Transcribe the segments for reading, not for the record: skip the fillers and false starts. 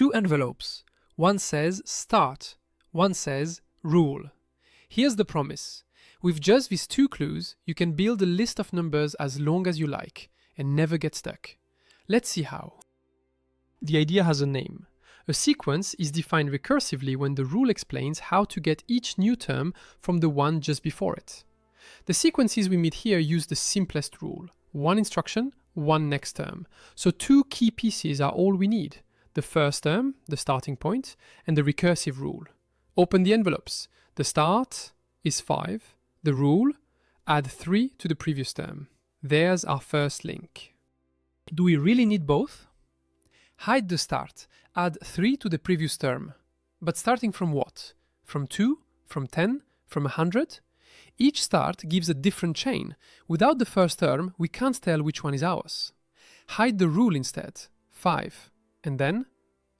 two envelopes. One says start, one says rule. Here's the promise. With just these two clues, you can build a list of numbers as long as you like and never get stuck. Let's see how. The idea has a name. A sequence is defined recursively when the rule explains how to get each new term from the one just before it. The sequences we meet here use the simplest rule. One instruction, one next term. So two key pieces are all we need. The first term, the starting point, and the recursive rule. Open the envelopes. The start is 5. The rule, add 3 to the previous term. There's our first link. Do we really need both? Hide the start. Add 3 to the previous term. But starting from what? From 2? From 10? From 100? Each start gives a different chain. Without the first term, we can't tell which one is ours. Hide the rule instead. 5. And then?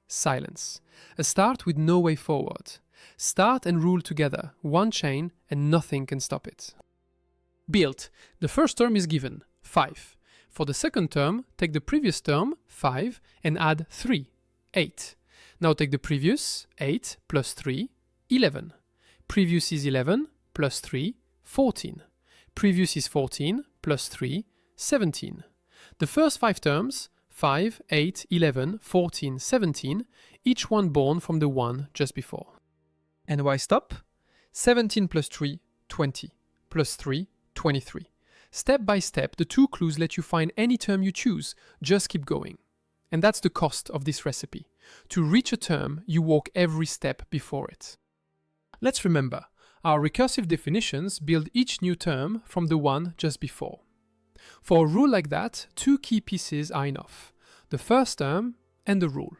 Silence. A start with no way forward. Start and rule together, one chain, and nothing can stop it. Built. The first term is given, 5. For the second term, take the previous term, 5, and add 3, 8. Now take the previous, 8 plus 3, 11. Previous is 11 plus 3, 14. Previous is 14 plus 3, 17. The first 5 terms, 5, 8, 11, 14, 17, each one born from the one just before. And why stop? 17 plus 3, 20, plus 3, 23. Step by step, the two clues let you find any term you choose. Just keep going. And that's the cost of this recipe. To reach a term, you walk every step before it. Let's remember, our recursive definitions build each new term from the one just before. For a rule like that, two key pieces are enough. The first term and the rule.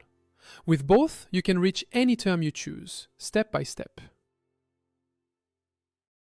With both, you can reach any term you choose, step by step.